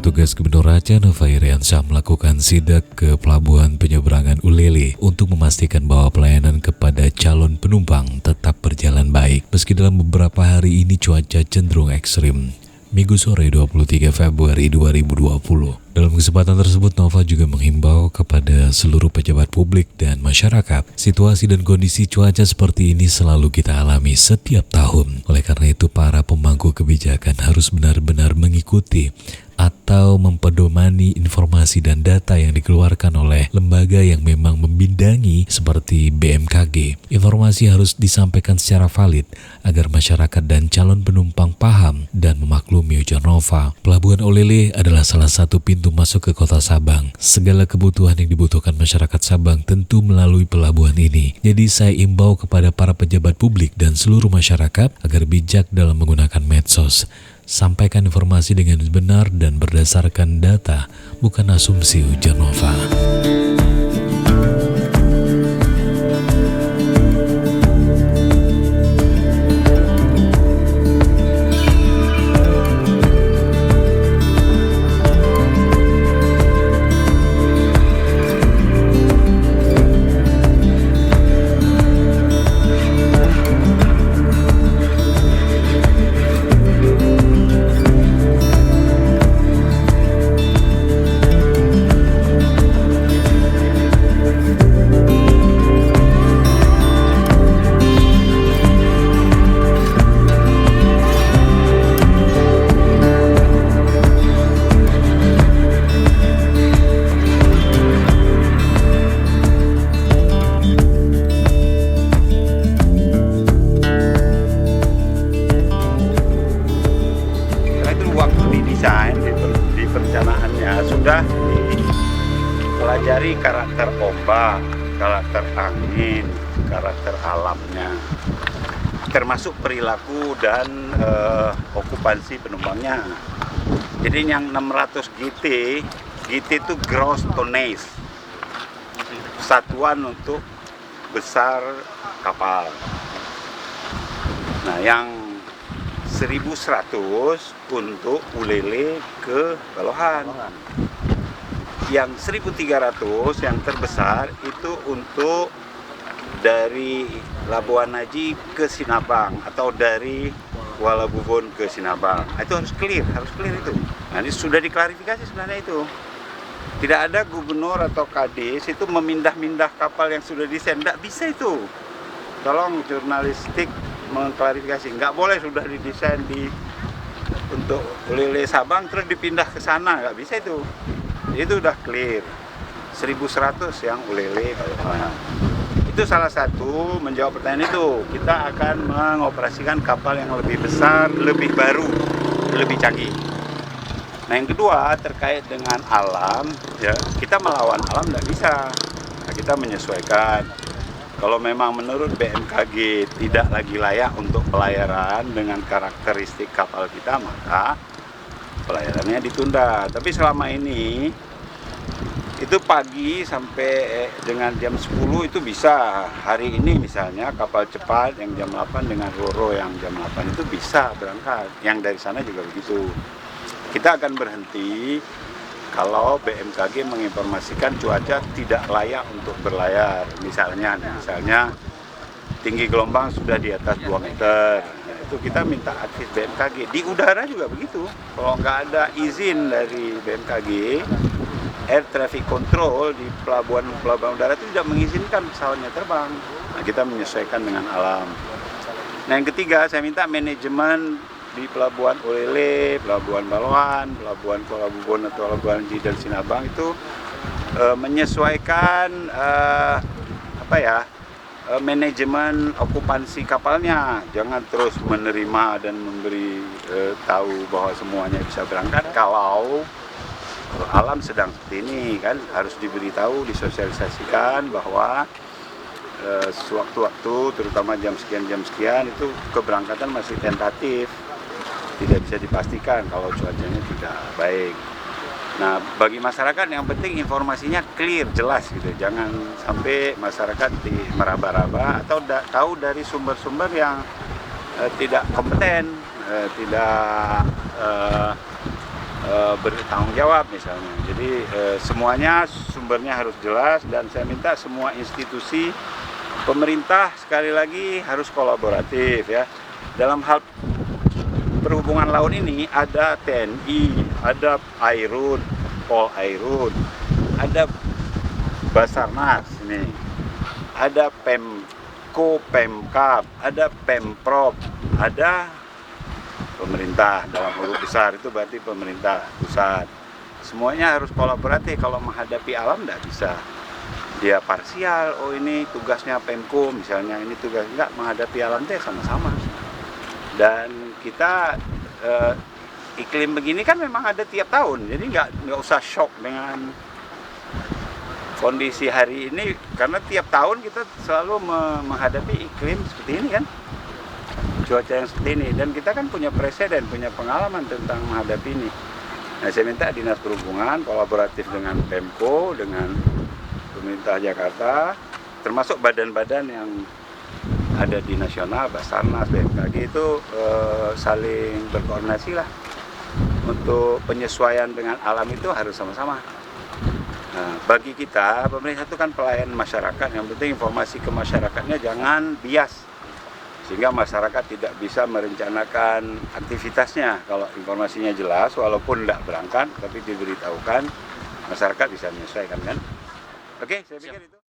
petugas Gubernur Aceh Nova Iriansyah melakukan sidak ke pelabuhan penyeberangan Ulele untuk memastikan bahwa pelayanan kepada calon penumpang tetap berjalan baik meski dalam beberapa hari ini cuaca cenderung ekstrim. Minggu sore 23 Februari 2020. Dalam kesempatan tersebut, Nova juga menghimbau kepada seluruh pejabat publik dan masyarakat. Situasi dan kondisi cuaca seperti ini selalu kita alami setiap tahun. Oleh karena itu, para pemangku kebijakan harus benar-benar mengikuti atau mempedomani informasi dan data yang dikeluarkan oleh lembaga yang memang membidangi seperti BMKG. Informasi harus disampaikan secara valid agar masyarakat dan calon penumpang paham dan memaklumi, ujar Nova. Pelabuhan Ulele adalah salah satu pintu masuk ke kota Sabang. Segala kebutuhan yang dibutuhkan masyarakat Sabang tentu melalui pelabuhan ini. Jadi saya imbau kepada para pejabat publik dan seluruh masyarakat agar bijak dalam menggunakan medsos. Sampaikan informasi dengan benar dan berdasarkan data, bukan asumsi, ujar Nova. Di perencanaannya sudah dipelajari karakter ombak, karakter angin, karakter alamnya, termasuk perilaku dan okupansi penumpangnya. Jadi yang 600 GT itu gross tonnage, satuan untuk besar kapal. Nah, yang 1.100 untuk Ulele ke Balohan. Yang 1.300 yang terbesar itu untuk dari Labuan Haji ke Sinabang atau dari Kuala Bubon ke Sinabang. Itu harus clear itu. Nah, ini sudah diklarifikasi sebenarnya itu. Tidak ada gubernur atau kadis itu memindah-mindah kapal yang sudah desain. Tidak bisa itu. Tolong jurnalistik mengklarifikasi, nggak boleh sudah didesain untuk Ulele Sabang terus dipindah ke sana, nggak bisa itu udah clear. 1.100 yang Ulele Balohan. Itu salah satu menjawab pertanyaan itu. Kita akan mengoperasikan kapal yang lebih besar, lebih baru, lebih canggih. Nah, yang kedua terkait dengan alam, ya kita melawan alam nggak bisa. Nah, kita menyesuaikan. Kalau memang menurut BMKG tidak lagi layak untuk pelayaran dengan karakteristik kapal kita, maka pelayarannya ditunda. Tapi selama ini itu pagi sampai dengan jam 10 itu bisa. Hari ini misalnya kapal cepat yang jam 8 dengan Roro yang jam 8 itu bisa berangkat. Yang dari sana juga begitu. Kita akan berhenti kalau BMKG menginformasikan cuaca tidak layak untuk berlayar. Misalnya tinggi gelombang sudah di atas 2 meter. Nah, itu kita minta aktif BMKG. Di udara juga begitu. Kalau nggak ada izin dari BMKG, Air Traffic Control di pelabuhan udara itu tidak mengizinkan pesawatnya terbang. Nah, kita menyesuaikan dengan alam. Nah, yang ketiga, saya minta manajemen di pelabuhan Ulele, pelabuhan Balohan, pelabuhan Kuala Bubon atau pelabuhan Haji dan Sinabang itu menyesuaikan manajemen okupansi kapalnya. Jangan terus menerima dan memberi tahu bahwa semuanya bisa berangkat kalau alam sedang seperti ini, kan harus diberitahu, disosialisasikan bahwa sewaktu-waktu terutama jam sekian itu keberangkatan masih tentatif. Tidak bisa dipastikan kalau cuacanya tidak baik. Nah, bagi masyarakat yang penting informasinya clear, jelas gitu. Jangan sampai masyarakat meraba-raba atau tahu dari sumber-sumber yang tidak kompeten, tidak bertanggung jawab misalnya. Jadi semuanya sumbernya harus jelas, dan saya minta semua institusi pemerintah sekali lagi harus kolaboratif ya. Dalam hal perhubungan laut ini ada TNI, ada Airun, Pol Airun, ada Basarnas ini, ada Pemko, Pemkab, ada Pemprov, ada pemerintah. Dalam huruf besar itu berarti pemerintah pusat. Semuanya harus kolaboratif. Kalau menghadapi alam tidak bisa dia parsial, oh ini tugasnya Pemko misalnya, ini tugas enggak. Menghadapi alam itu sama-sama. Dan kita iklim begini kan memang ada tiap tahun, jadi nggak usah shock dengan kondisi hari ini, karena tiap tahun kita selalu menghadapi iklim seperti ini kan, cuaca yang seperti ini, dan kita kan punya presiden, punya pengalaman tentang menghadapi ini. Nah, saya minta Dinas Perhubungan kolaboratif dengan Pemko, dengan pemerintah Jakarta, termasuk badan-badan yang ada di nasional, Basarnas, BMKG itu saling berkoordinasi lah. Untuk penyesuaian dengan alam itu harus sama-sama. Nah, bagi kita, pemerintah itu kan pelayan masyarakat, yang penting informasi ke masyarakatnya jangan bias, sehingga masyarakat tidak bisa merencanakan aktivitasnya. Kalau informasinya jelas, walaupun tidak berangkat, tapi diberitahukan, masyarakat bisa menyesuaikan kan. Oke, saya pikir itu.